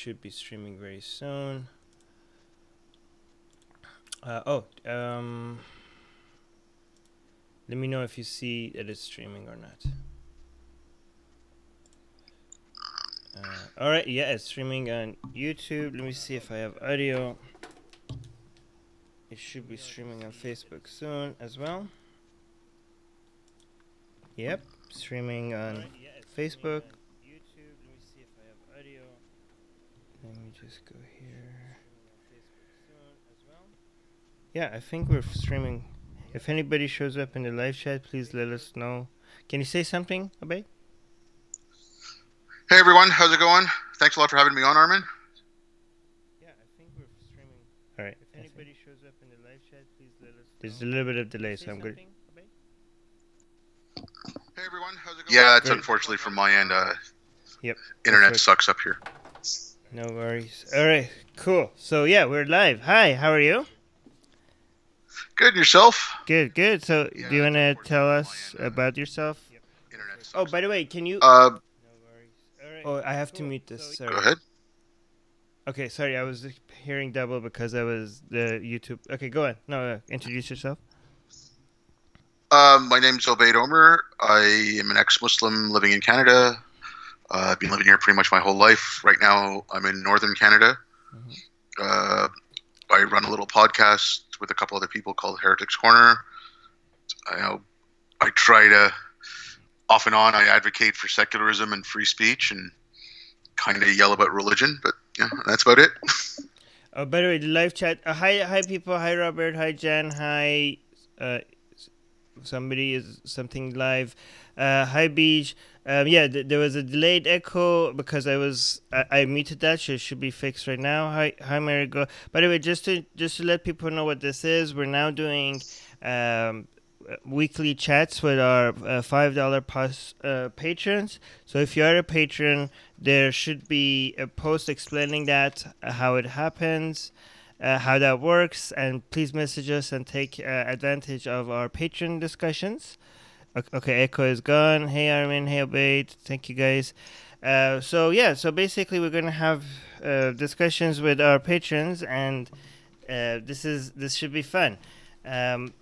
should be streaming very soon. Let me know if you see that it's streaming or not. All right, yeah, it's streaming on YouTube. Let me see if I have audio. It should be streaming on Facebook soon as well. Yep, streaming on Facebook. YouTube. Let me see if I have audio. Let me just go here. Yeah, I think we're streaming. If anybody shows up in the live chat, please let us know. Can you say something, Obaid? Hey everyone, how's it going? Thanks a lot for having me on, Armin. Yeah, I think we're streaming. All right. If anybody shows up in the live chat, please let us know. There's a little bit of delay, so I'm good. Hey everyone, how's it going? Yeah, it's unfortunately from my end. Yep. Internet sucks up here. No worries. All right, cool. So yeah, we're live. Hi, how are you? Good, and yourself? Good, good. So do you want to tell us about yourself? Internet sucks. Oh, by the way, can you... No worries. All right. Oh, I have to mute this. Sorry. Go ahead. Okay, sorry. I was hearing double because I was the YouTube. Okay, go on. No, introduce yourself. My name's Obaid Omer. I am an ex-Muslim living in Canada. I've been living here pretty much my whole life. Right now, I'm in northern Canada. I run a little podcast with a couple other people called Heretics Corner. I try to, off and on, I advocate for secularism and free speech and kind of yell about religion, but yeah, that's about it. Oh, by the way, the live chat. Hi, people. Hi, Robert. Hi, Jan. Hi, somebody is something live. Hi, Beach. Yeah, there was a delayed echo because I muted that. So it should be fixed right now. Hi, Marigo. By the way, just to let people know what this is, we're now doing weekly chats with our $5 plus patrons. So if you are a patron, there should be a post explaining that, how it happens, how that works, and please message us and take advantage of our patron discussions. Okay, echo is gone. Hey Armin, hey Obaid, thank you guys. So basically we're gonna have discussions with our patrons, and this should be fun. And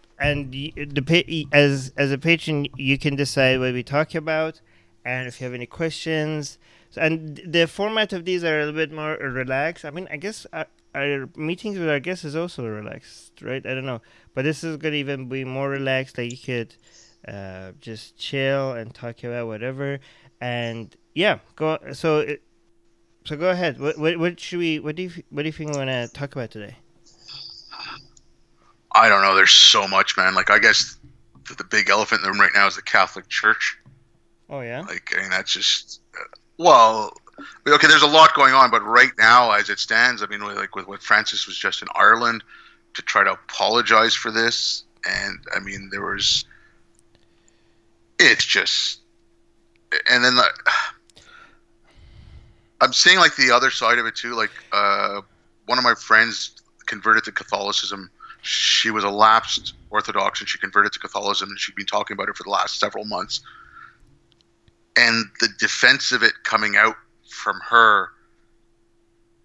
as a patron, you can decide what we talk about, and if you have any questions. So, and the format of these are a little bit more relaxed. I mean, I guess our meetings with our guests is also relaxed, right? I don't know, but this is gonna even be more relaxed. Like you could just chill and talk about whatever. And yeah, go. So go ahead. What should we? What do you think we want to talk about today? I don't know. There's so much, man. Like, I guess the big elephant in the room right now is the Catholic Church. Oh, yeah? Like, I mean, that's just... well, okay, there's a lot going on, but right now, as it stands, I mean, like with what Francis was just in Ireland to try to apologize for this, and, I mean, there was... it's just... and then... I'm seeing, like, the other side of it, too. Like, one of my friends converted to Catholicism. She was a lapsed Orthodox, and she converted to Catholicism, and she'd been talking about it for the last several months. And the defense of it coming out from her,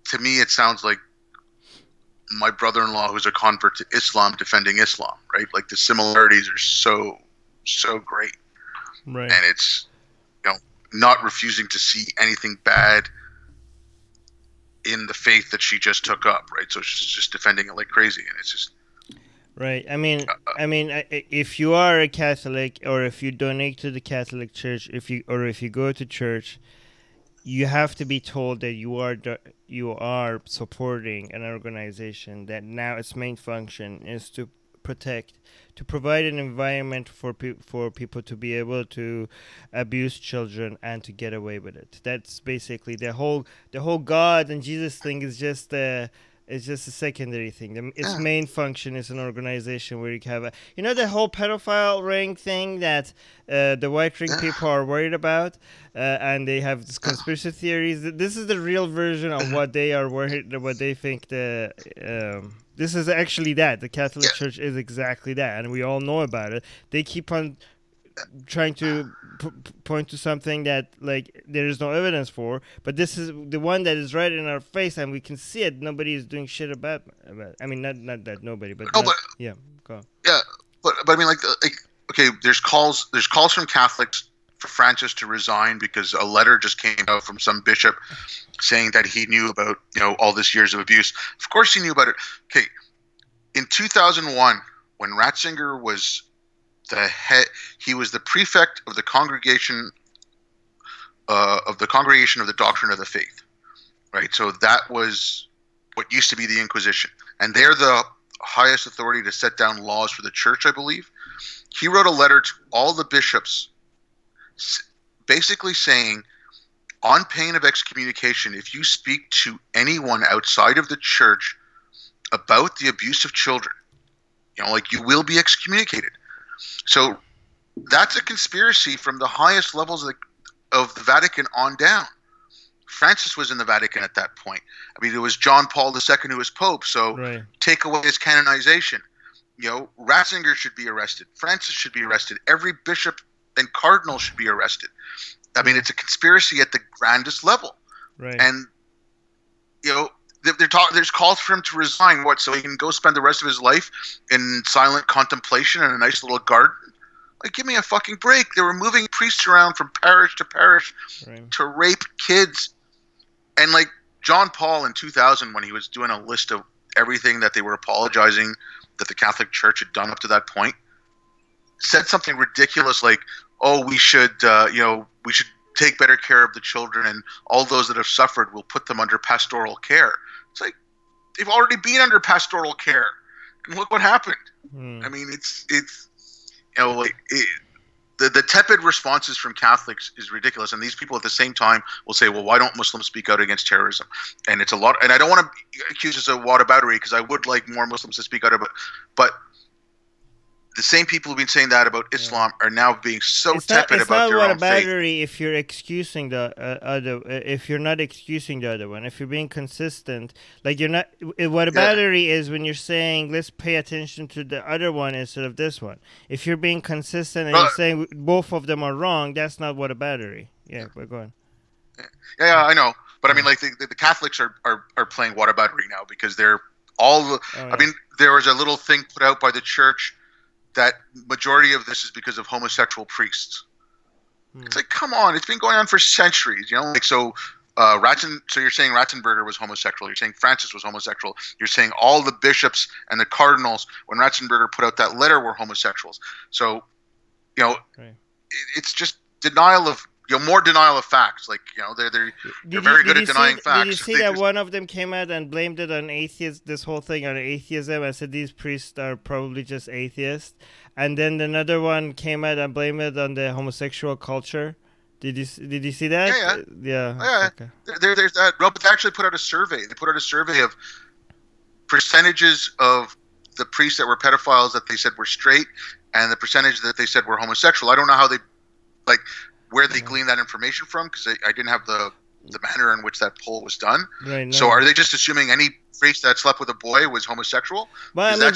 to me, it sounds like my brother-in-law, who's a convert to Islam, defending Islam, right? Like, the similarities are so great. Right. And it's, not refusing to see anything bad in the faith that she just took up, right? So she's just defending it like crazy, and it's just... Right. I mean, if you are a Catholic, or if you donate to the Catholic Church, if you go to church, you have to be told that you are supporting an organization that now its main function is to provide an environment for people to be able to abuse children and to get away with it. That's basically the whole God and Jesus thing is just it's just a secondary thing. Its main function is an organization where you have the whole pedophile ring thing that the white ring people are worried about, and they have this conspiracy theories. This is the real version of what they are worried, what they think this is actually that. The Catholic Church is exactly that, and we all know about it. They keep on trying to point to something that like there is no evidence for, but this is the one that is right in our face and we can see it. Nobody is doing shit about. I mean, not that nobody, but No, not, but yeah, go on. yeah, but I mean, like okay, there's calls from Catholics for Francis to resign because a letter just came out from some bishop saying that he knew about all this years of abuse. Of course, he knew about it. Okay, in 2001, when Ratzinger was the head, he was the prefect of the congregation of the Doctrine of the Faith, right? So that was what used to be the Inquisition, and they're the highest authority to set down laws for the church, I believe. He wrote a letter to all the bishops basically saying, on pain of excommunication, if you speak to anyone outside of the church about the abuse of children, like, you will be excommunicated. So that's a conspiracy from the highest levels of the Vatican on down. Francis was in the Vatican at that point. I mean, it was John Paul II who was Pope, so right. Take away his canonization. Ratzinger should be arrested. Francis should be arrested. Every bishop and cardinal should be arrested. I mean, it's a conspiracy at the grandest level. Right. And, there's calls for him to resign. What, so he can go spend the rest of his life in silent contemplation in a nice little garden? Like, give me a fucking break. They were moving priests around from parish to parish to rape kids. And, like, John Paul in 2000, when he was doing a list of everything that they were apologizing that the Catholic Church had done up to that point, said something ridiculous like, oh, we should take better care of the children, and all those that have suffered, will put them under pastoral care. It's like, they've already been under pastoral care, and look what happened. I mean, the tepid responses from Catholics is ridiculous, and these people at the same time will say, well, why don't Muslims speak out against terrorism? And it's a lot, and I don't want to accuse us of whataboutery, because I would like more Muslims to speak out about it, but the same people who've been saying that about Islam are now being so tepid about their own faith. It's not whataboutery if you're excusing the other. If you're not excusing the other one, if you're being consistent, like you're not. Whataboutery is when you're saying, let's pay attention to the other one instead of this one. If you're being consistent and you're saying both of them are wrong, that's not whataboutery. Yeah, but go on. Yeah, I know, but I mean, like the Catholics are playing whataboutery now, because they're all. I mean, there was a little thing put out by the church that majority of this is because of homosexual priests. It's like, come on, it's been going on for centuries, like, so so you're saying Ratzenberger was homosexual, you're saying Francis was homosexual, you're saying all the bishops and the cardinals, when Ratzenberger put out that letter, were homosexuals. So, it's just denial of, more denial of facts. Like, they're very good at denying facts. Did you see that one of them came out and blamed it on atheists, this whole thing on atheism, and said these priests are probably just atheists? And then another one came out and blamed it on the homosexual culture. Did you see that? Yeah. Okay. There's that. No, but they actually put out a survey. They put out a survey of percentages of the priests that were pedophiles that they said were straight, and the percentage that they said were homosexual. I don't know how they, like, where they gleaned that information from, because I didn't have the manner in which that poll was done. Right, no. So are they just assuming any priest that slept with a boy was homosexual? Well, I mean,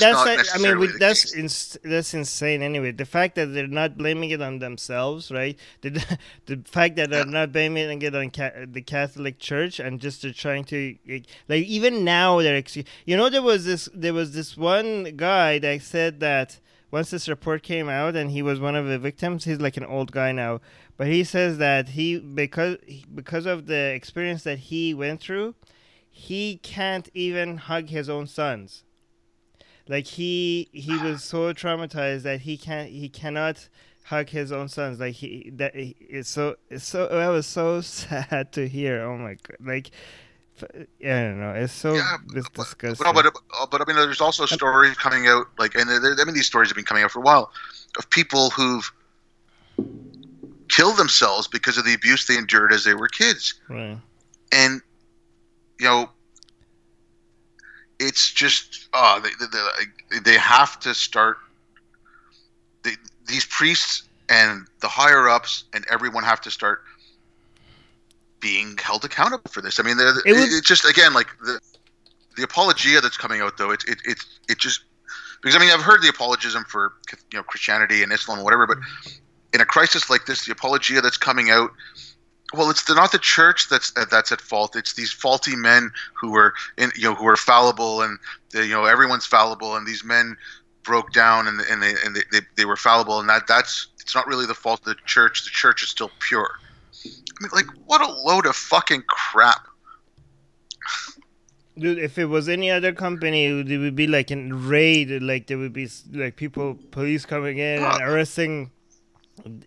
that's insane anyway. The fact that they're not blaming it on themselves, right? The fact that they're not blaming it on the Catholic Church, and just they're trying to, like, even now they're, there was this one guy that said that once this report came out and he was one of the victims, he's like an old guy now, but he says that because of the experience that he went through, he can't even hug his own sons. Like, he was so traumatized that he cannot hug his own sons. Like, that was so sad to hear. Oh my God. Like, I don't know. It's so disgusting. But I mean, there's also stories coming out, like, and these stories have been coming out for a while, of people who've killed themselves because of the abuse they endured as they were kids. Right. And it's just they have to start. These priests and the higher ups and everyone have to start being held accountable for this. I mean, it's just, again, like the apologia that's coming out, though. It just, because I mean, I've heard the apologism for Christianity and Islam and whatever, but in a crisis like this, the apologia that's coming out, well, it's not the church that's at fault. It's these faulty men who are who are fallible, and everyone's fallible, and these men broke down, and they were fallible, and it's not really the fault of the church. The church is still pure. I mean, like, what a load of fucking crap. Dude, if it was any other company, it would be like a raid. Like, there would be like police coming in and arresting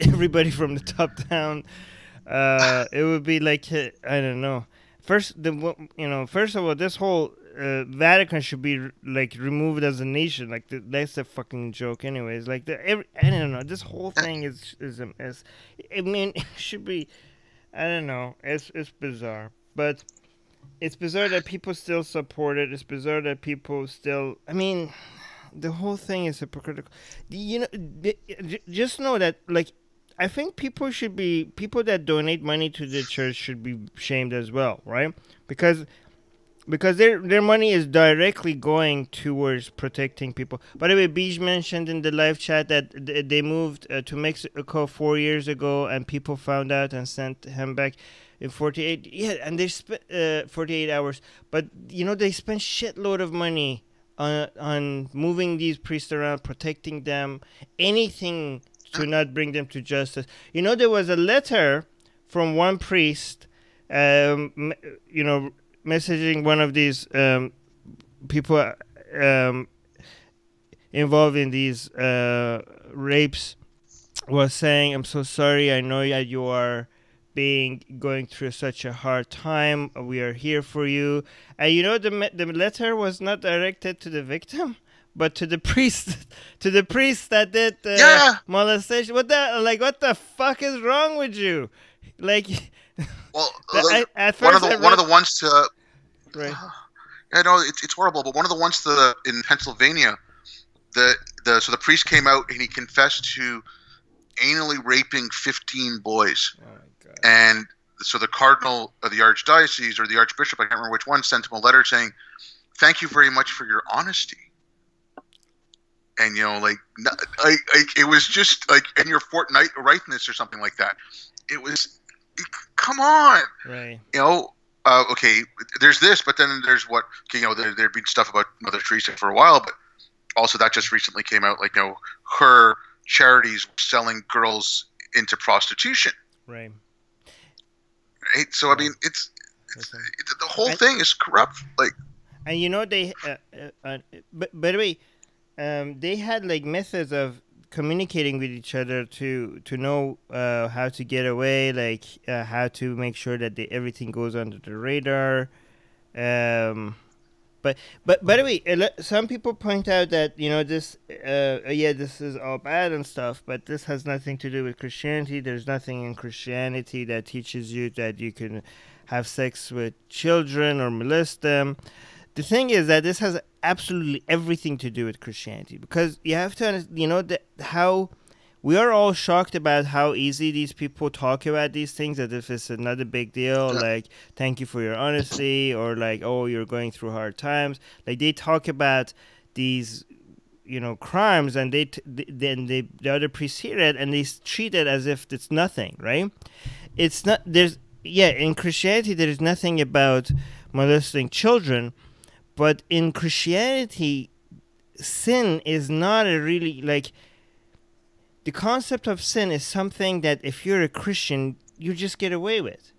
everybody from the top down. It would be like, I don't know. First of all, this whole Vatican should be like removed as a nation. Like, that's a fucking joke, anyways. Like, I don't know. This whole thing is a mess. I mean, it should be. I don't know. It's bizarre, but it's bizarre that people still support it. It's bizarre that people still. I mean, the whole thing is hypocritical. Just know that, like, I think people that donate money to the church should be shamed as well, right? Because their money is directly going towards protecting people. By the way, Beej mentioned in the live chat that they moved to Mexico 4 years ago, and people found out and sent him back in 48. Yeah, and they spent 48 hours. But they spent shitload of money on moving these priests around, protecting them, anything to not bring them to justice. There was a letter from one priest, messaging one of these people involved in these rapes, was saying, "I'm so sorry. I know that you are going through such a hard time. We are here for you." And the letter was not directed to the victim, but to the priest, that did molestation. What the fuck is wrong with you? Like, well, one of the ones to. Right. I know it's horrible, but one of the ones in Pennsylvania, the priest came out and he confessed to anally raping 15 boys. Oh my God. And so the cardinal of the archdiocese, or the archbishop, I can't remember which one, sent him a letter saying, "Thank you very much for your honesty." And it was just like, and your forthrightness or something like that. It was, come on, right? Okay, there's this, but then there's what, there'd been stuff about Mother Teresa for a while, but also that just recently came out, like, her charities selling girls into prostitution. Right. Right. So, I mean, it's the whole thing is corrupt. Like, and they, by the way, they had like methods of communicating with each other to know how to get away, like how to make sure that everything goes under the radar. But by the way, some people point out that this this is all bad and stuff, but this has nothing to do with Christianity. There's nothing in Christianity that teaches you that you can have sex with children or molest them. The thing is that this has absolutely everything to do with Christianity, because you have to understand, how we are all shocked about how easy these people talk about these things, as if it's not a big deal. Like, thank you for your honesty, or like, oh, you're going through hard times. Like, they talk about these, crimes, and then the other priests hear it and they treat it as if it's nothing, right? It's not. In Christianity there is nothing about molesting children. But in Christianity, sin is not a really, like, the concept of sin is something that if you're a Christian, you just get away with,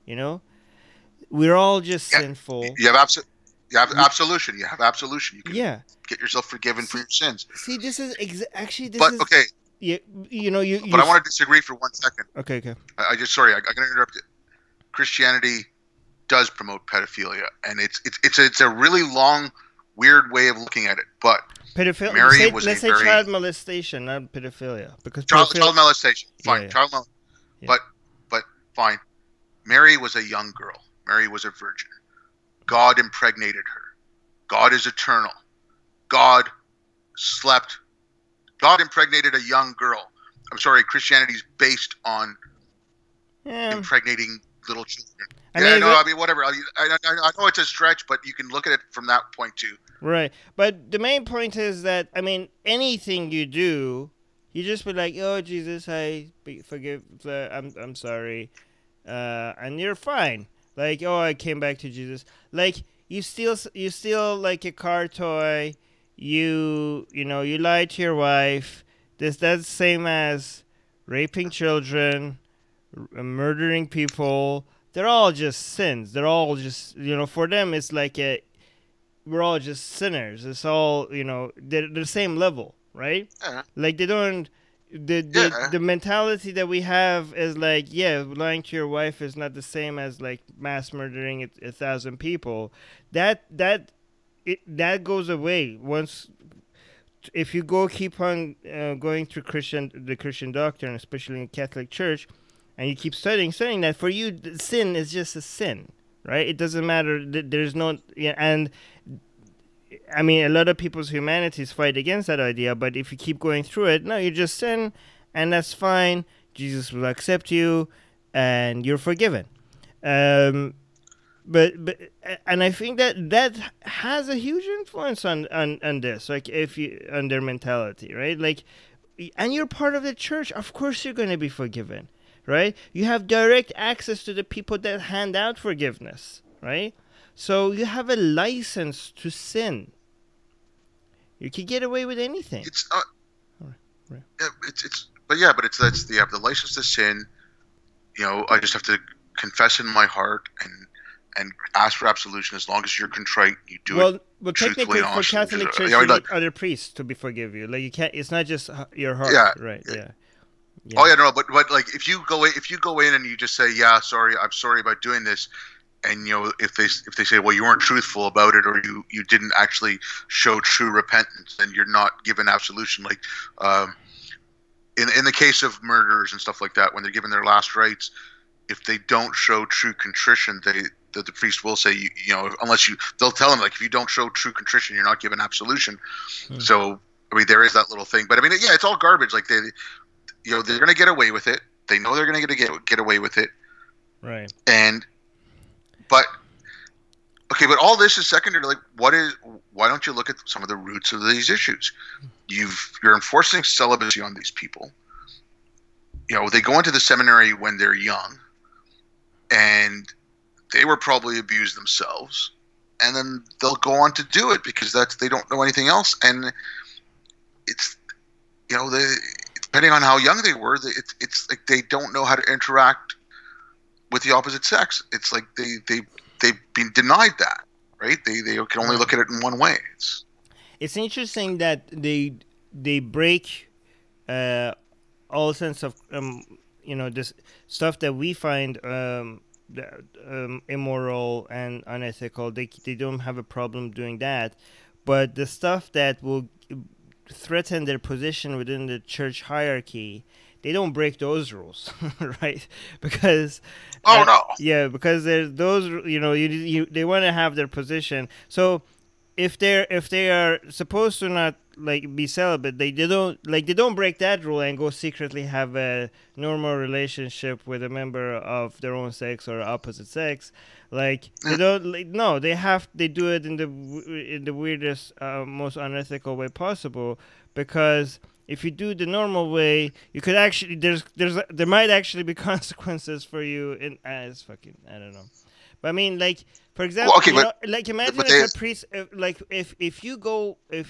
We're all just sinful. You have absolution. You have absolution. You can get yourself forgiven for your sins. See, this is actually this but, is... okay. But I want to disagree for 1 second. Okay. I just, sorry, I'm going to interrupt it. Christianity does promote pedophilia, and it's a really long, weird way of looking at it. But pedophilia. Mary Let's say child molestation, not pedophilia, because child molestation. Fine, child molestation. Yeah. But fine. Mary was a young girl. Mary was a virgin. God impregnated her. God is eternal. God impregnated a young girl. I'm sorry, Christianity is based on impregnating little children. I mean, whatever. I know it's a stretch, but you can look at it from that point too. Right. But the main point is that, I mean, anything you do, You just be like, "Oh Jesus, forgive. I'm sorry," and you're fine. Like, "Oh, I came back to Jesus." Like you steal like a car toy. You lie to your wife. That's the same as raping children, murdering people. They're all just sins. They're all just for them it's like we're all just sinners. It's all they're the same level, right? Yeah, Like they don't. The yeah. mentality that we have is like, yeah, lying to your wife is not the same as like mass murdering 1,000 people. That goes away once if you keep on going through the Christian doctrine, especially in Catholic Church, and you keep studying that, for you sin is just a sin, right? It doesn't matter. There's no, yeah, and I mean, a lot of people's humanities fight against that idea, but if you keep going through it, no, you just sin, and that's fine. Jesus will accept you, and you're forgiven. Um, but and I think that has a huge influence on this, like if you on their mentality, right? Like, and you're part of the church, of course you're going to be forgiven, right? You have direct access to the people that hand out forgiveness, right? So you have a license to sin. You can get away with anything. It's not. Right. Yeah, but it's that's the you have the license to sin. I just have to confess in my heart and ask for absolution as long as you're contrite. You do it Well, truthfully technically, and for honestly. Catholic Church, I you mean, need like, other priests to forgive you. Like you can't. It's not just your heart, yeah, right? yeah. Yeah. Oh yeah, no, but like if you go in and you just say, yeah, sorry, I'm sorry about doing this, and if they say, well, you weren't truthful about it, or you didn't actually show true repentance, then you're not given absolution. Like in the case of murderers and stuff like that, when they're given their last rites, if they don't show true contrition, the priest will say, they'll tell them, like, if you don't show true contrition, you're not given absolution. So I mean, there is that little thing, but I mean, yeah, it's all garbage. Like they're going to get away with it. They know they're going to get away with it, Right. But but all this is secondary. Like, why don't you look at some of the roots of these issues? You're enforcing celibacy on these people. They go into the seminary when they're young, and they were probably abused themselves, and then they'll go on to do it because they don't know anything else, and it's depending on how young they were, it's like they don't know how to interact with the opposite sex. It's like they've been denied that, right? They can only look at it in one way. It's interesting that they break all sense of this stuff that we find immoral and unethical. They don't have a problem doing that, but the stuff that will threaten their position within the church hierarchy, they don't break those rules, right? Because because there's those they want to have their position. So if they are supposed to not like be celibate, they don't break that rule and go secretly have a normal relationship with a member of their own sex or opposite sex. Like they don't no, they do it in the weirdest most unethical way possible, because if you do the normal way, you could actually there might actually be consequences for you in as fucking I don't know. But I mean, like, for example, like imagine if a priest, if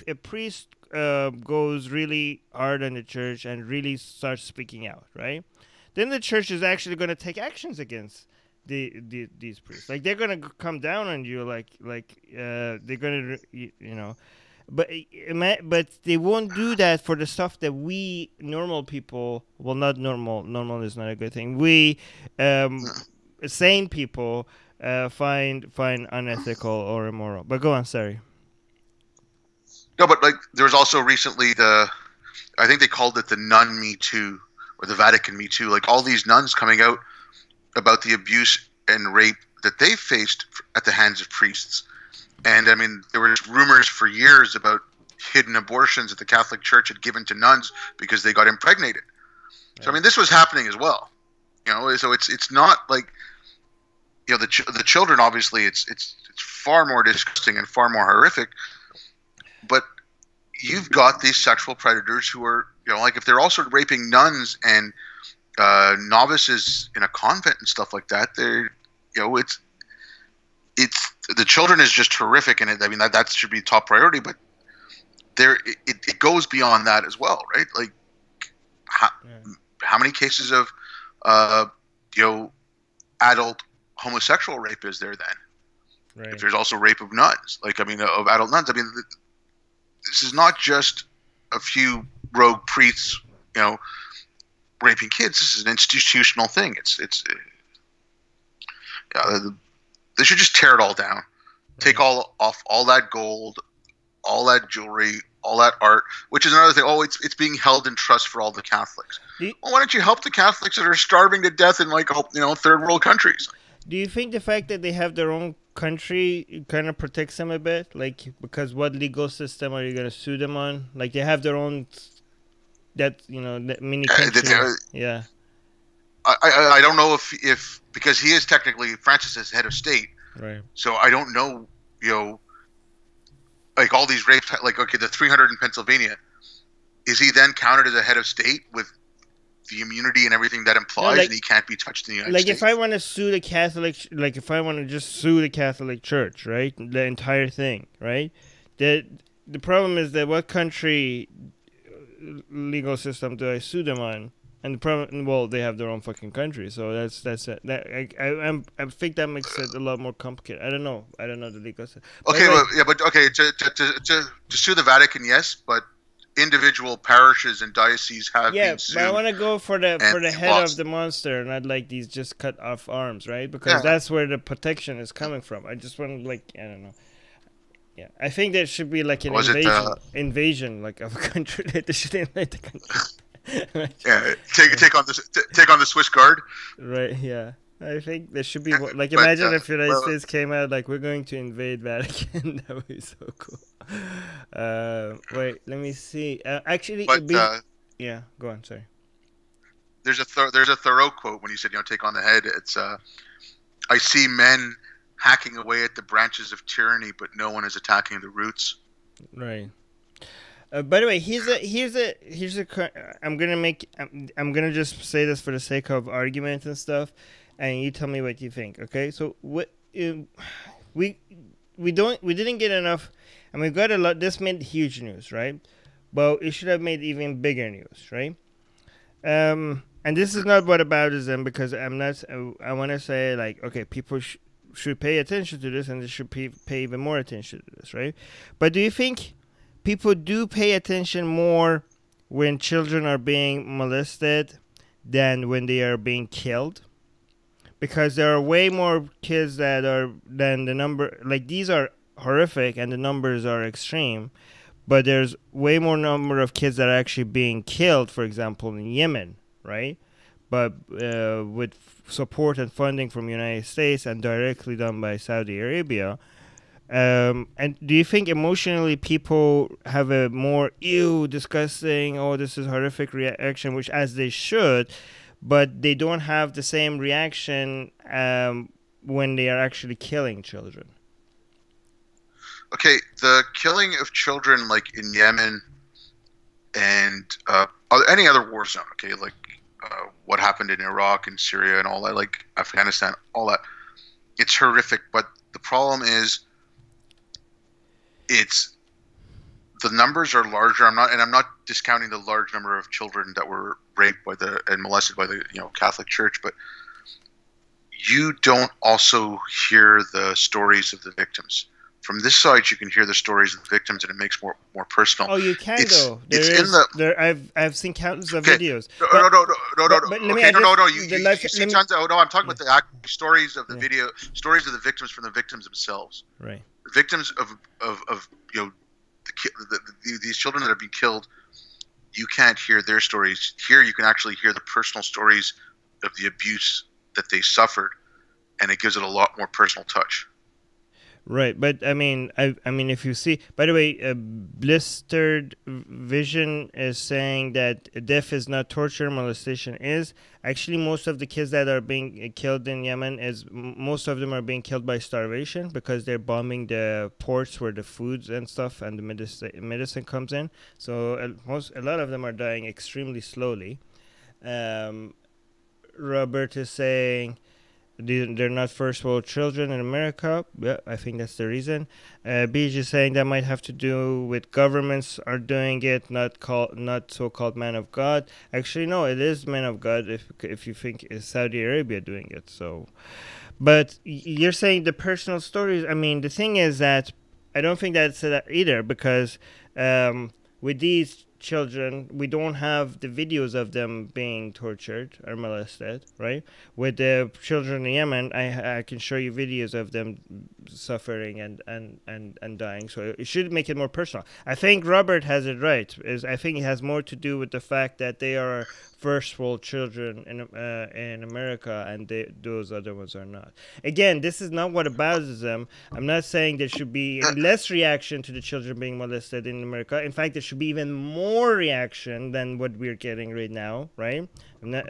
a priest goes really hard on the church and really starts speaking out, right? Then the church is actually going to take actions against these priests. Like they're going to come down on you, like they're going to but they won't do that for the stuff that we normal people, well, not normal is not a good thing. We sane people find unethical or immoral. But go on, sorry. No, but like there was also recently I think they called it the Nun Me Too or the Vatican Me Too. Like all these nuns coming out about the abuse and rape that they faced at the hands of priests. And I mean, there were rumors for years about hidden abortions that the Catholic Church had given to nuns because they got impregnated. Right. So I mean, this was happening as well. So it's not like the children. Obviously, it's far more disgusting and far more horrific. But you've got these sexual predators who are You know, like if they're also raping nuns and novices in a convent and stuff like that, they're, you know, it's the children is just horrific, and I mean that should be top priority. But it goes beyond that as well, right? Like how many cases of you know, adult homosexual rape is there then? Right. If there's also rape of nuns, like, I mean, of adult nuns. I mean, this is not just a few rogue priests, you know, raping kids. This is an institutional thing. They should just tear it all down, take all that gold, all that jewelry, all that art. Which is another thing. Oh, it's being held in trust for all the Catholics. Well, why don't you help the Catholics that are starving to death in, like, you know, third world countries? Do you think the fact that they have their own country kind of protects them a bit? Like, because what legal system are you going to sue them on? Like, they have their own, that, you know, that mini country. Yeah. I don't know if because he is technically, Francis is head of state. Right. So I don't know, you know, like all these rapes, like, okay, the 300 in Pennsylvania, is he then counted as a head of state with the immunity and everything that implies, no, like, and he can't be touched in the United States? States? Like, if I want to sue the Catholic, like, if I want to just sue the Catholic Church, right, the entire thing, right, the problem is that what country legal system do I sue them on? And the problem, well, they have their own fucking country, so that's it. I think that makes it a lot more complicated. I don't know the legal system. Okay, to sue the Vatican, yes, but individual parishes and dioceses have been sued. But I want to go for the head of the monster, not like these just cut off arms, right? Because that's where the protection is coming from. I just want to, like, I don't know. Yeah, I think there should be like an invasion, like, of a country. They should invade the country. Yeah, take on the Swiss Guard. Right. Yeah, I think there should be like, imagine if the United States came out like, we're going to invade Vatican. That would be so cool. Wait, let me see. Actually, yeah, go on. Sorry. There's a Thoreau quote when you said, you know, take on the head. It's I see men hacking away at the branches of tyranny, but no one is attacking the roots. Right. By the way, here's a. I'm gonna just say this for the sake of argument and stuff, and you tell me what you think. Okay, so what we didn't get enough, and we got a lot. This made huge news, right? But it should have made even bigger news, right? And this is not whataboutism, because I'm not. I want to say, like, okay, people should pay attention to this, and they should pay even more attention to this, right? But do you think people do pay attention more when children are being molested than when they are being killed? Because there are way more kids that are than the number. Like, these are horrific and the numbers are extreme, but there's way more number of kids that are actually being killed, for example, in Yemen, right? But with support and funding from the United States and directly done by Saudi Arabia. And do you think emotionally people have a more disgusting, oh, this is horrific reaction, which as they should, but they don't have the same reaction when they are actually killing children? Okay, the killing of children, like in Yemen and any other war zone, okay, like what happened in Iraq and Syria and all that, like Afghanistan, all that, it's horrific. But the problem is, the numbers are larger. I'm not discounting the large number of children that were raped and molested by the, you know, Catholic Church, but you don't also hear the stories of the victims. From this side, you can hear the stories of the victims, and it makes more personal. Oh, you can, though. I've seen countless of videos. No. You see tons of. No, I'm talking about the stories of the video, stories of the victims from the victims themselves. Right. Victims of you know, these children that have been killed. You can't hear their stories. Here, you can actually hear the personal stories of the abuse that they suffered, and it gives it a lot more personal touch. Right, but I mean, if you see, by the way, blistered vision is saying that death is not torture, molestation is. Actually, most of the kids that are being killed in Yemen most of them are being killed by starvation because they're bombing the ports where the foods and stuff and the medicine comes in. So a lot of them are dying extremely slowly. Um, Robert is saying they're not first world children in America. Yeah, I think that's the reason. Beach is saying that might have to do with governments are doing it, not so-called man of God. Actually, no, it is man of God if you think it's Saudi Arabia doing it. So, but you're saying the personal stories. I mean, the thing is that I don't think that's that either because with these children, we don't have the videos of them being tortured or molested, right? With the children in Yemen, I can show you videos of them suffering and dying. So it should make it more personal. I think Robert has it right. I think it has more to do with the fact that they are first world children in America, and those other ones are not. Again, this is not what abouters them. I'm not saying there should be less reaction to the children being molested in America. In fact, there should be even more reaction than what we're getting right now, right? Not,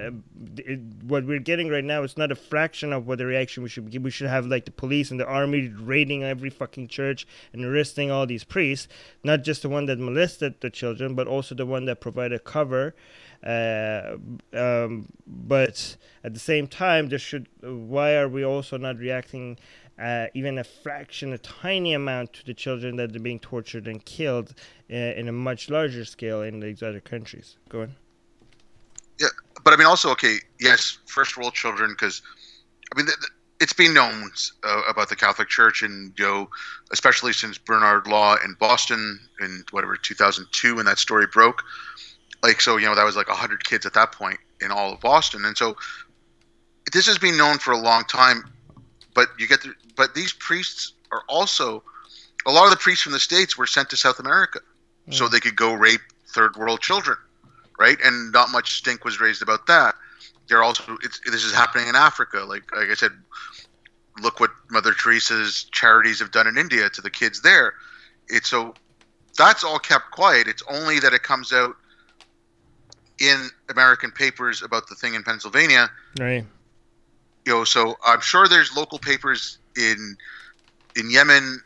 what we're getting right now is not a fraction of what the reaction we should give. We should have like the police and the army raiding every fucking church and arresting all these priests, not just the one that molested the children, but also the one that provided cover. But at the same time, there should. Why are we also not reacting even a fraction, a tiny amount to the children that are being tortured and killed in a much larger scale in these other countries? Go on. Yeah, but I mean, also, okay, yes, first world children, because I mean, it's been known about the Catholic Church, and especially since Bernard Law in Boston in whatever 2002 when that story broke. Like, so, that was like 100 kids at that point in all of Boston. And so this has been known for a long time, but but these priests are also, a lot of the priests from the States were sent to South America so they could go rape third world children, right? And not much stink was raised about that. This is happening in Africa. Like I said, look what Mother Teresa's charities have done in India to the kids there. So that's all kept quiet. It's only that it comes out in American papers about the thing in Pennsylvania, right? So I'm sure there's local papers in Yemen,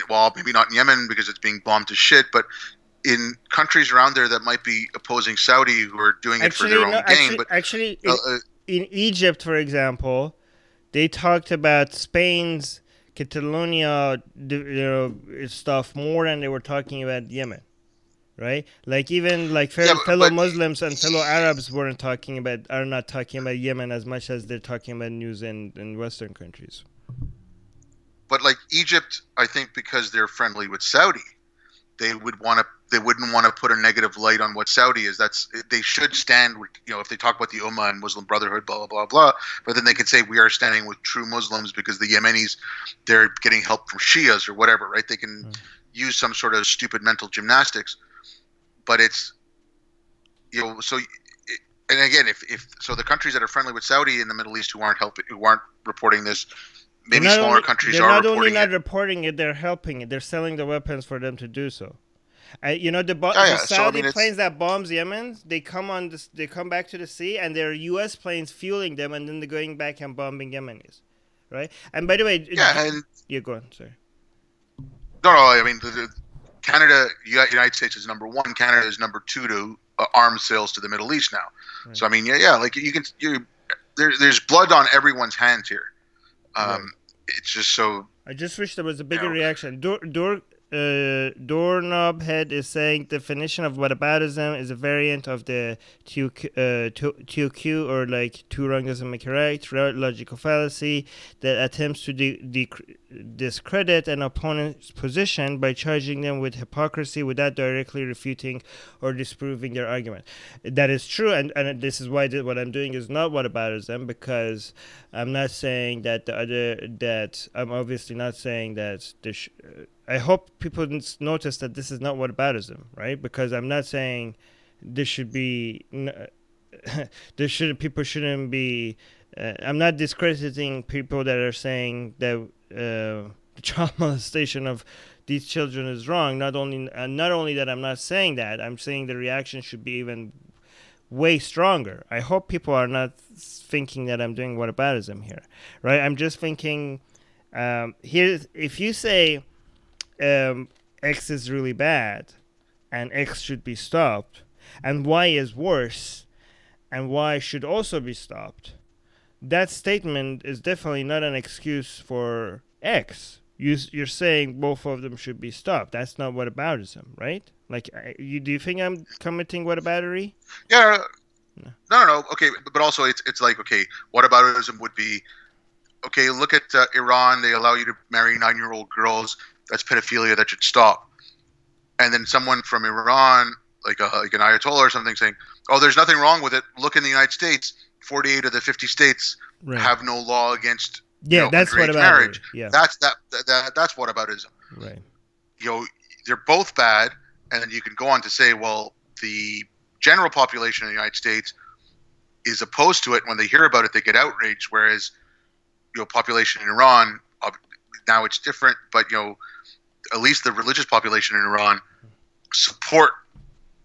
well, maybe not in Yemen because it's being bombed to shit, but in countries around there that might be opposing Saudi who are doing it for their own gain. In Egypt, for example, they talked about Spain's Catalonia, stuff more than they were talking about Yemen. Right, like even like fellow Muslims and fellow Arabs are not talking about Yemen as much as they're talking about news in Western countries. But like Egypt, I think because they're friendly with Saudi, they wouldn't want to put a negative light on what Saudi is. They should stand with, if they talk about the Ummah and Muslim Brotherhood, blah blah blah blah. But then they can say we are standing with true Muslims because the Yemenis, they're getting help from Shias or whatever, right? They can use some sort of stupid mental gymnastics. But it's, so, and again, if the countries that are friendly with Saudi in the Middle East who aren't reporting this, maybe smaller countries are reporting it. They're not only not reporting it, they're helping it. They're selling the weapons for them to do so. The Saudi planes that bombs Yemen, they come back to the sea, and there are U.S. planes fueling them, and then they're going back and bombing Yemenis, right? And by the way, go on, sorry. No, I mean Canada, United States is number one. Canada is number two to arms sales to the Middle East now. Right. So I mean, like there's blood on everyone's hands here. Right. It's just so. I just wish there was a bigger reaction. Doorknob Head is saying definition of whataboutism is a variant of the TOQ or like two wrong doesn't make a right logical fallacy that attempts to discredit an opponent's position by charging them with hypocrisy without directly refuting or disproving their argument. That is true, and this is why what I'm doing is not whataboutism, because I'm not saying that I'm obviously not saying that I hope people notice that this is not whataboutism, right? Because I'm not saying this should be. People shouldn't be. I'm not discrediting people that are saying that the child molestation of these children is wrong. Not only that, I'm not saying that. I'm saying the reaction should be even way stronger. I hope people are not thinking that I'm doing whataboutism here, right? I'm just thinking here. If you say X is really bad and X should be stopped, and Y is worse and Y should also be stopped, that statement is definitely not an excuse for X. You're saying both of them should be stopped. That's not whataboutism, right? Like, do you think I'm committing whataboutery? Yeah. No. Okay, but also it's like, okay, whataboutism would be, okay, look at Iran. They allow you to marry 9-year-old girls. That's pedophilia. That should stop. And then someone from Iran, like an Ayatollah or something, saying, "Oh, there's nothing wrong with it. Look in the United States. 48 of the 50 states have no law against that's underage marriage." Yeah, that's whataboutism. Right. They're both bad, and then you can go on to say, well, the general population in the United States is opposed to it. When they hear about it, they get outraged. Whereas, population in Iran, now it's different, but at least the religious population in Iran support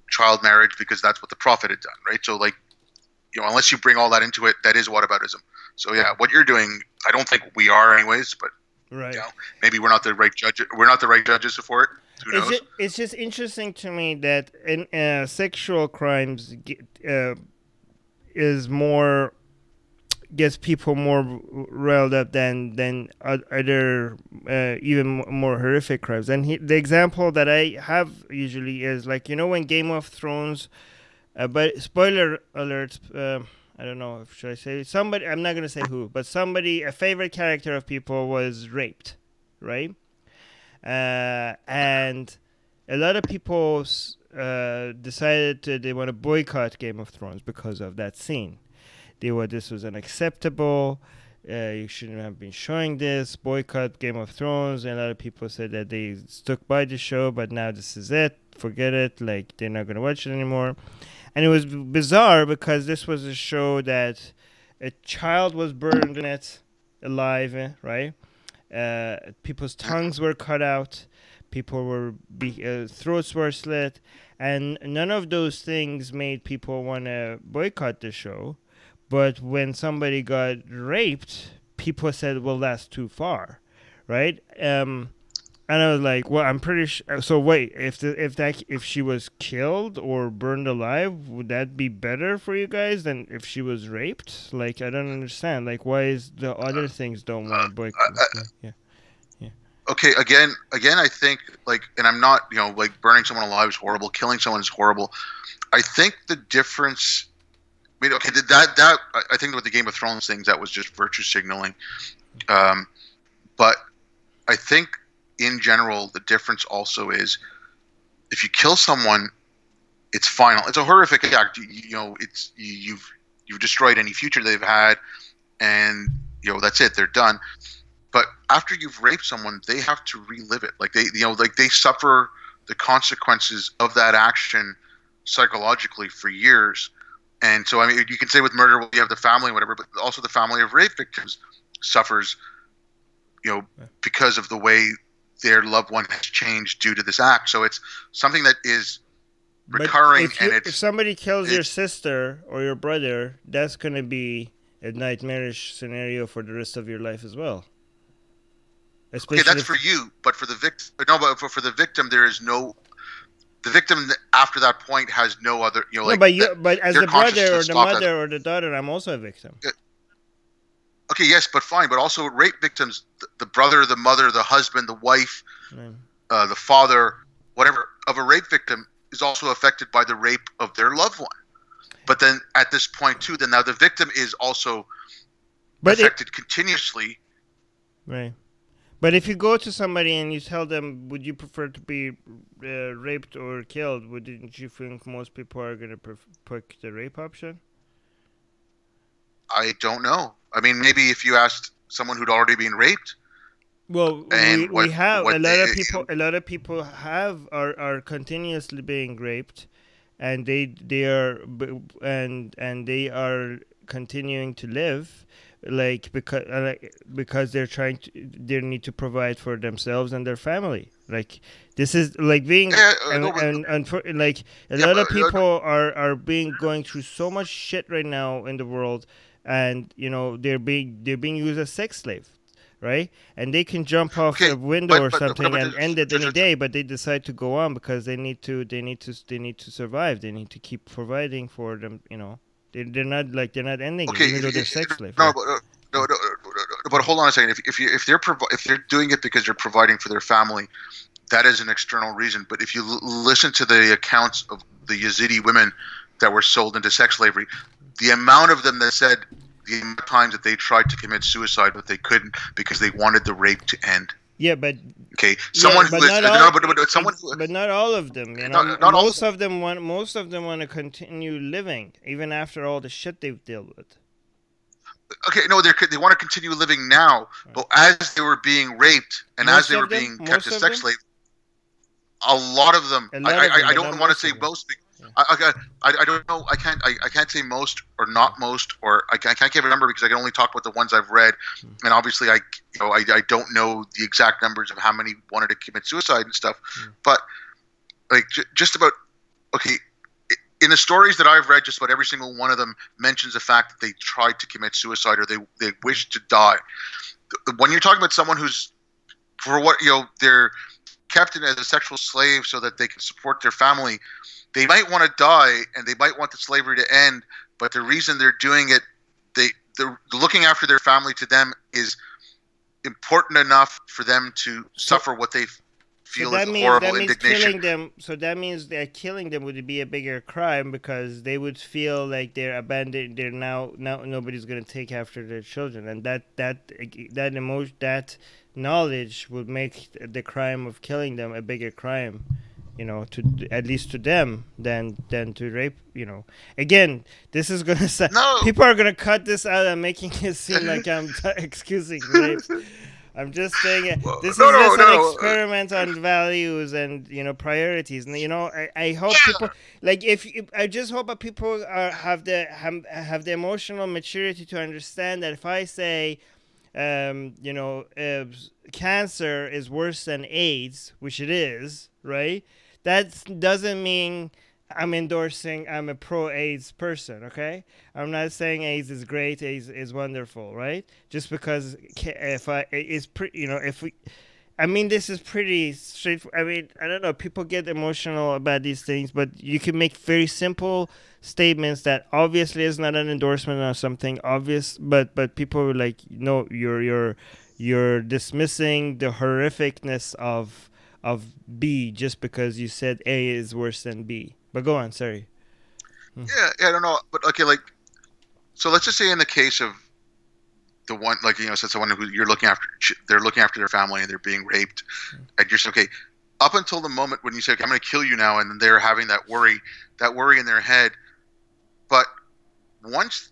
child marriage because that's what the Prophet had done, right? So, like, unless you bring all that into it, that is whataboutism. So, yeah, what you're doing, I don't think we are, anyways. But maybe we're not the right judge. We're not the right judges for it. Who knows? It's just interesting to me that in sexual crimes is more gets people more riled up than other even more horrific crimes. And the example that I have usually is like, when Game of Thrones, but spoiler alert, I don't know if should I say somebody, I'm not going to say who, but a favorite character of people was raped, right? And a lot of people decided they want to boycott Game of Thrones because of that scene. This was unacceptable. You shouldn't have been showing this. Boycott Game of Thrones. And a lot of people said that they stuck by the show, but now this is it. Forget it. Like, they're not going to watch it anymore. And it was bizarre because this was a show that a child was burned in it alive, right? People's tongues were cut out. People were throats were slit. And none of those things made people want to boycott the show. But when somebody got raped, people said, well, that's too far, right? And I was like, well, I'm pretty sure. So wait, if she was killed or burned alive, would that be better for you guys than if she was raped? Like, I don't understand. Like, why is the other things don't want to boycott? Yeah. Okay, again, I think, like, and I'm not, like, burning someone alive is horrible, killing someone is horrible. I think the difference. I mean, okay, that I think with the Game of Thrones things, that was just virtue signaling. But I think in general, the difference also is if you kill someone, it's final. It's a horrific act. You've destroyed any future they've had, and that's it. They're done. But after you've raped someone, they have to relive it. Like they suffer the consequences of that action psychologically for years. And so, I mean, you can say with murder, you have the family and whatever, but also the family of rape victims suffers, because of the way their loved one has changed due to this act. So it's something that is recurring. If somebody kills your sister or your brother, that's going to be a nightmarish scenario for the rest of your life as well. Okay, that's for you, but for the victim, for the victim, there is no. The victim after that point has no other, but as the brother or the mother or the daughter, I'm also a victim. Okay, yes, but fine. But also rape victims, the brother, the mother, the husband, the wife, the father, whatever, of a rape victim is also affected by the rape of their loved one. But then at this point too, then now the victim is also affected continuously. Right. But if you go to somebody and you tell them, would you prefer to be raped or killed, wouldn't you think most people are going to pick the rape option? I don't know. I mean, maybe if you asked someone who'd already been raped. Well, we have a lot of people are continuously being raped, and they are continuing to live. like because they need to provide for themselves and their family. Like this is like being like a lot of people are being going through so much shit right now in the world, and they're being used as sex slaves, right? And they can jump off a window or something and end it any day, but they decide to go on because they need to survive. They need to keep providing for them. They're not ending it, even though they're sex slaves. No, but hold on a second. If they're doing it because they're providing for their family, that is an external reason. But if you listen to the accounts of the Yazidi women that were sold into sex slavery, the amount of them that said the amount of times that they tried to commit suicide but they couldn't because they wanted the rape to end. Yeah, but but not all of them. Most of them want to continue living even after all the shit they've dealt with. Okay, no, they want to continue living now, but as they were being raped and as they were being kept as sex slaves, a lot of them. I don't want to say most. I don't know. I can't say most or not most, or I can't give a number because I can only talk about the ones I've read, and obviously I don't know the exact numbers of how many wanted to commit suicide and stuff, but like just about in the stories that I've read, just about every single one of them mentions the fact that they tried to commit suicide or they wished to die. When you're talking about someone who's they're kept as a sexual slave so that they can support their family. They might want to die and they might want the slavery to end, but the reason they're doing it, they're looking after their family to them is important enough for them to suffer what they feel is horrible indignation. So that means that killing them would be a bigger crime because they would feel like they're abandoned. They're now nobody's going to take after their children, and that knowledge would make the crime of killing them a bigger crime. At least to them than to rape. Again, this is gonna sound. No. People are gonna cut this out and making it seem like I'm excusing rape. I'm just saying this is just an experiment on values and priorities. And I hope people I just hope that people have the emotional maturity to understand that if I say cancer is worse than AIDS, which it is, right? That doesn't mean I'm a pro-AIDS person, okay? I'm not saying AIDS is great, AIDS is wonderful, right? Just because this is pretty straightforward. I mean, I don't know, people get emotional about these things, but you can make very simple statements that obviously is not an endorsement of something obvious, but people are like, no, you're dismissing the horrificness of B just because you said A is worse than B. But go on, sorry. Yeah, I don't know, but okay, so let's just say in the case of the one, so someone who they're looking after their family and they're being raped, and you're saying, okay, up until the moment when you say, okay, I'm going to kill you now, and then they're having that worry in their head, but once,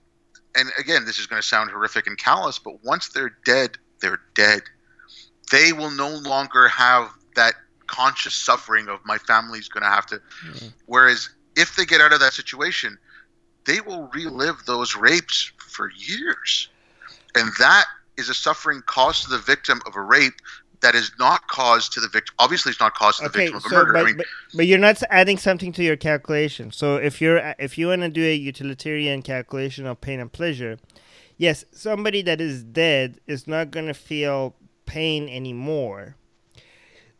and again, this is going to sound horrific and callous, but once they're dead, they're dead. They will no longer have that conscious suffering of my family's going to have to. Whereas if they get out of that situation, they will relive those rapes for years. And that is a suffering caused to the victim of a rape that is not caused to the victim. Obviously, it's not caused to the victim of a murder. But you're not adding something to your calculation. So if you want to do a utilitarian calculation of pain and pleasure, yes, somebody that is dead is not going to feel pain anymore,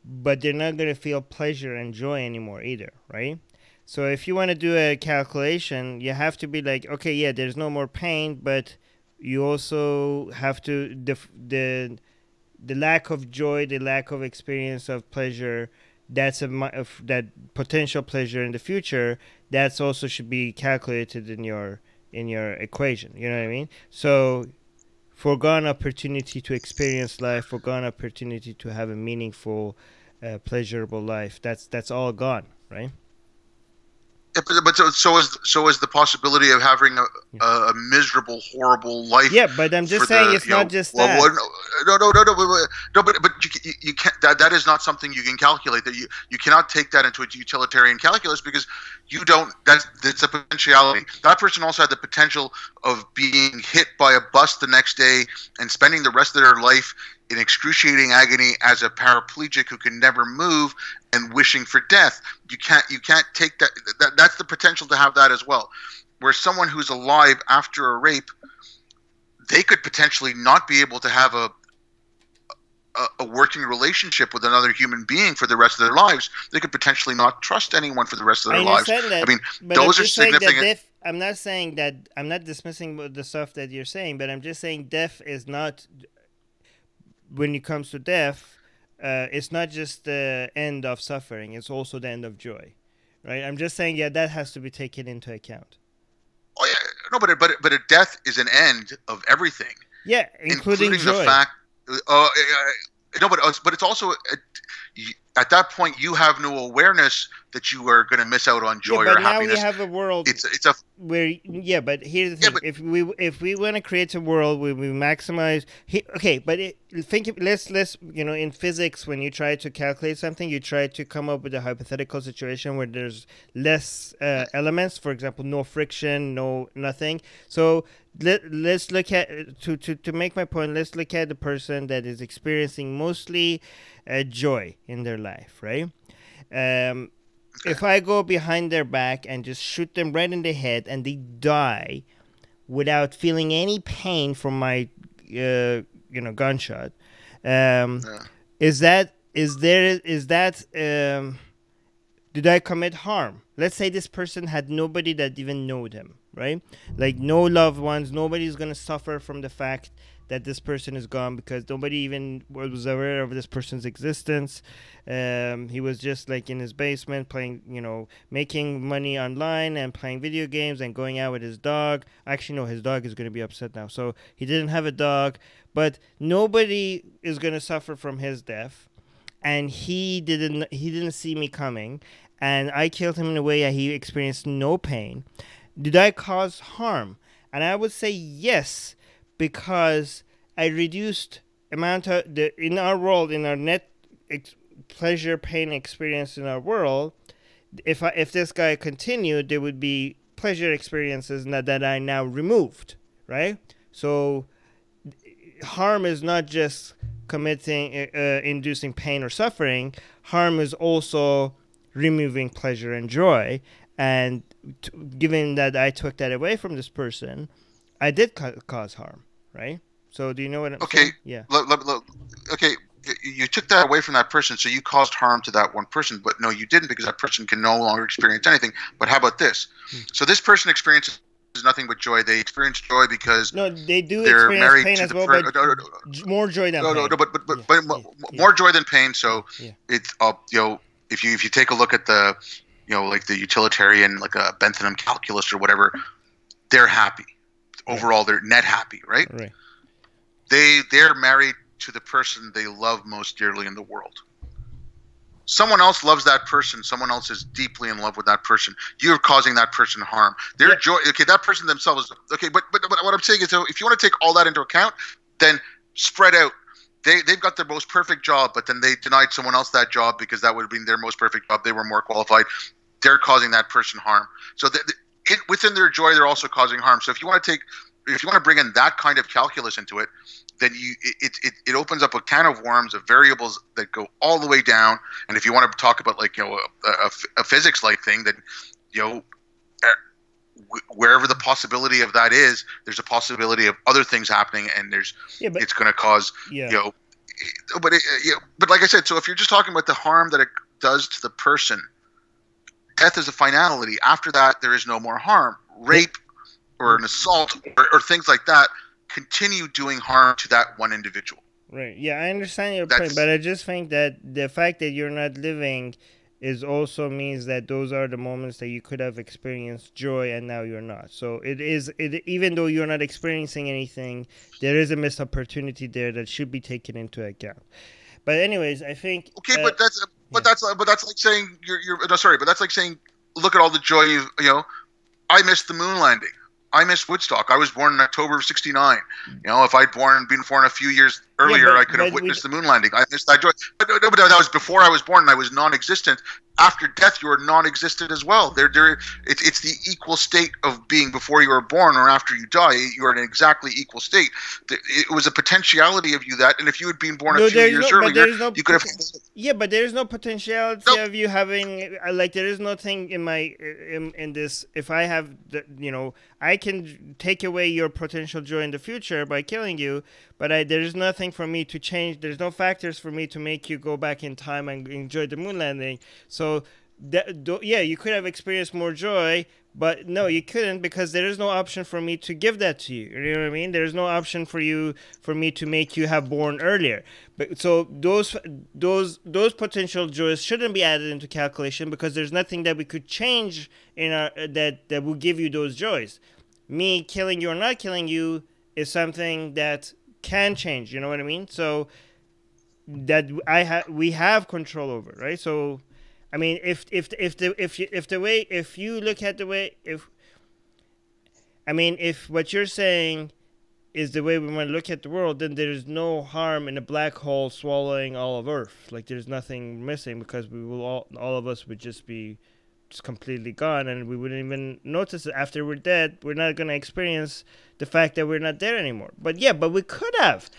but they're not going to feel pleasure and joy anymore either, right? So if you want to do a calculation, you have to be like, okay, yeah, there's no more pain, but you also have to the lack of joy, the lack of experience of pleasure, that potential pleasure in the future, that's also should be calculated in your equation. You know what I mean? So foregone opportunity to experience life, foregone opportunity to have a meaningful, pleasurable life. That's all gone, right? Yeah, but so is the possibility of having a miserable, horrible life. Yeah, but I'm just saying it's not just that. No, but you can't. That is not something you can calculate. That you cannot take that into a utilitarian calculus because you don't. That's a potentiality. That person also had the potential of being hit by a bus the next day and spending the rest of their life in excruciating agony as a paraplegic who can never move and wishing for death. You can't take that. That's the potential to have that as well. Where someone who's alive after a rape, they could potentially not be able to have a working relationship with another human being for the rest of their lives. They could potentially not trust anyone for the rest of their lives. That, I mean, those are significant. I'm not saying that, I'm not dismissing the stuff that you're saying, but I'm just saying death is not, when it comes to death, it's not just the end of suffering, it's also the end of joy, right? I'm just saying, that has to be taken into account. Oh yeah, no, but a death is an end of everything. Yeah, including joy. The fact. No, but it's also at that point you have no awareness that you are going to miss out on joy or happiness. But now we have a world. It's a where but here's the thing: if we want to create a world where we maximize, let's in physics, when you try to calculate something, you try to come up with a hypothetical situation where there's less elements. For example, no friction, nothing. So let's look at to make my point. Let's look at the person that is experiencing mostly joy in their life, right? If I go behind their back and just shoot them right in the head and they die without feeling any pain from my gunshot, did I commit harm? Let's say this person had nobody that even knew him, right? Like no loved ones, nobody's gonna suffer from the fact that this person is gone because nobody even was aware of this person's existence. He was just like in his basement playing, making money online and playing video games and going out with his dog. Actually, no, his dog is going to be upset now. So he didn't have a dog, but nobody is going to suffer from his death. And he didn't see me coming. And I killed him in a way that he experienced no pain. Did I cause harm? And I would say yes, because I reduced amount of in our world, in our net pleasure pain experience in our world. If this guy continued, there would be pleasure experiences that I now removed, right? So harm is not just committing inducing pain or suffering. Harm is also removing pleasure and joy. And given that I took that away from this person, I did cause harm. Right? So do you know what I'm saying? Yeah. Okay, you took that away from that person, so you caused harm to that one person. But no, you didn't, because that person can no longer experience anything. But how about this? So this person experiences nothing but joy. They experience joy because they do experience pain as well, but more joy than pain. But more joy than pain. So it's if you take a look at the like the utilitarian, like a Bentham calculus or whatever, they're happy. Overall, they're net happy, right? Right. They're married to the person they love most dearly in the world. Someone else loves that person. Someone else is deeply in love with that person. You're causing that person harm. Their joy. Okay, that person themselves. Okay, but what I'm saying is, so if you want to take all that into account, then spread out. They've got their most perfect job, but then they denied someone else that job because that would have been their most perfect job. They were more qualified. They're causing that person harm. So within their joy, they're also causing harm. So if you want to bring in that kind of calculus into it, then it opens up a can of worms of variables that go all the way down. And if you want to talk about a physics like thing, then wherever the possibility of that is, there's a possibility of other things happening, and it's going to cause But like I said, so if you're just talking about the harm that it does to the person. Death is a finality. After that, there is no more harm. Rape or an assault or things like that continue doing harm to that one individual. Right. Yeah, I understand your point, but I just think that the fact that you're not living also means that those are the moments that you could have experienced joy and now you're not. So even though you're not experiencing anything, there is a missed opportunity there that should be taken into account. But anyways, I think but that's like saying but that's like saying, look at all the joy I missed the moon landing. I missed Woodstock. I was born in October of '69. You know, if I'd been born a few years earlier, I could have witnessed the moon landing. I missed that joy. But that was before I was born, and I was non-existent. After death, you are non-existent as well. It's the equal state of being before you were born or after you die. You are in an exactly equal state. It was a potentiality of you that, and if you had been born a few years earlier, you could have. Yeah, but there is no potentiality of you having like there is nothing in my in this. If I have the, I can take away your potential joy in the future by killing you, but there is nothing for me to change. There's no factors for me to make you go back in time and enjoy the moon landing. So, you could have experienced more joy, but no, you couldn't because there is no option for me to give that to you. You know what I mean? There's no option for me to make you have born earlier. But so those potential joys shouldn't be added into calculation because there's nothing that we could change in our that will give you those joys. Me killing you or not killing you is something that can change. You know what I mean? So that we have control over, right? So. I mean, if what you're saying is the way we want to look at the world, then there's no harm in a black hole swallowing all of Earth. Like there's nothing missing because we will all of us would just be just completely gone, and we wouldn't even notice it after we're dead. We're not going to experience the fact that we're not there anymore. But we could have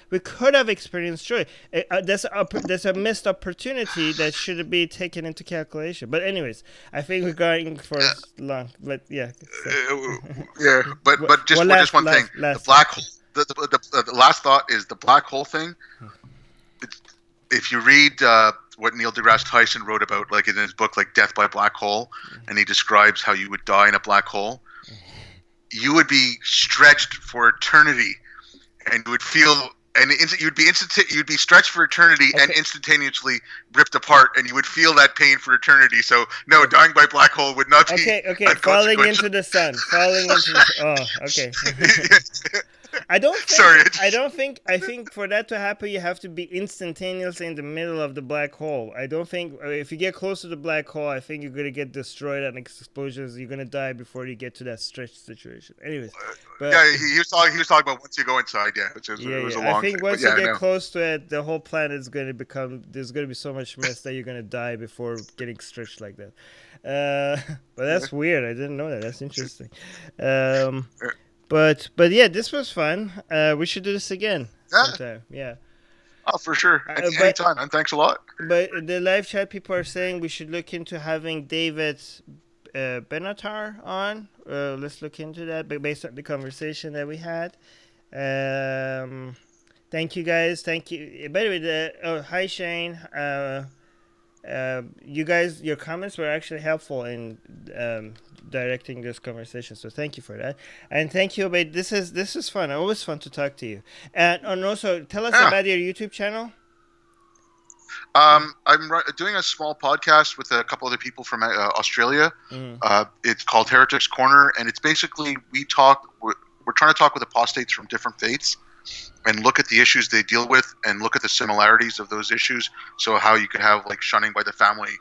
experienced joy. That's a missed opportunity that should be taken into calculation. But anyways, I think we're going for long. But yeah. So. But just one thing. The black hole. The last thought is the black hole thing. If you read what Neil deGrasse Tyson wrote about, like in his book, like Death by Black Hole, and he describes how you would die in a black hole, you would be stretched for eternity, and you would feel, and you'd be stretched for eternity and instantaneously ripped apart, and you would feel that pain for eternity. So no, dying by black hole would not be. Okay, falling into the sun, okay. I think for that to happen, you have to be instantaneously in the middle of the black hole. I don't think if you get close to the black hole, I think you're gonna get destroyed and explosions. You're gonna die before you get to that stretch situation. Anyways, but he was talking about once you go inside. Yeah, it was a long. I think once you get close to it, the whole planet is gonna become. There's gonna be so much mist that you're gonna die before getting stretched like that. But that's weird. I didn't know that. That's interesting. But yeah, this was fun. We should do this again sometime. Yeah. Oh, for sure. Anytime, and thanks a lot. But the live chat people are saying we should look into having David Benatar on. Let's look into that, but based on the conversation that we had. Thank you, guys. Thank you. By the way, hi, Shane. You guys, your comments were actually helpful in directing this conversation, so thank you for that, and thank you, Obaid. This is fun. Always fun to talk to you, and also tell us about your YouTube channel. I'm doing a small podcast with a couple other people from Australia. It's called Heretics Corner, and it's basically we're trying to talk with apostates from different faiths and look at the issues they deal with and look at the similarities of those issues. So how you could have like shunning by the family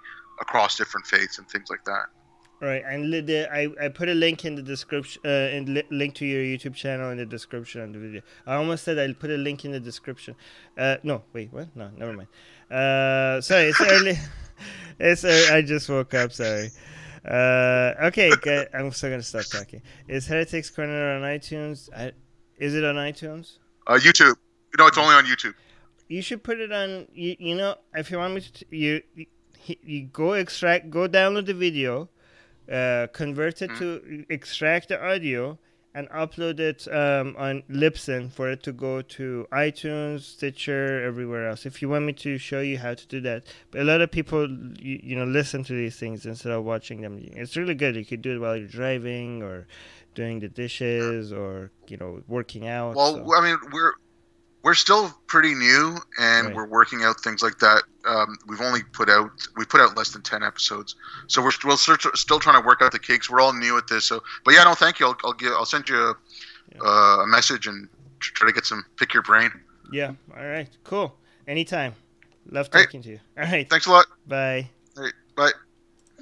across different faiths and things like that. Right, and I put a link in the description, link to your YouTube channel in the description of the video. I almost said I'll put a link in the description. No, wait, what? No, never mind. Sorry, it's early. I just woke up. Sorry. Okay, good. I'm still gonna stop talking. Is Heretics Corner on iTunes? Is it on iTunes? YouTube. No, it's only on YouTube. You should put it on. If you want me to, you go download the video. Convert it to extract the audio and upload it on Libsyn for it to go to iTunes, Stitcher, everywhere else. If you want me to show you how to do that, but a lot of people listen to these things instead of watching them. It's really good. You could do it while you're driving or doing the dishes or working out. Well, I mean, we're still pretty new and we're working out things like that. We put out less than 10 episodes, so we're still trying to work out the kinks. We're all new at this, so but yeah, no, thank you. I'll send you a message and try to pick your brain. Yeah. All right. Cool. Anytime. Love talking to you. All right. Thanks a lot. Bye. All right.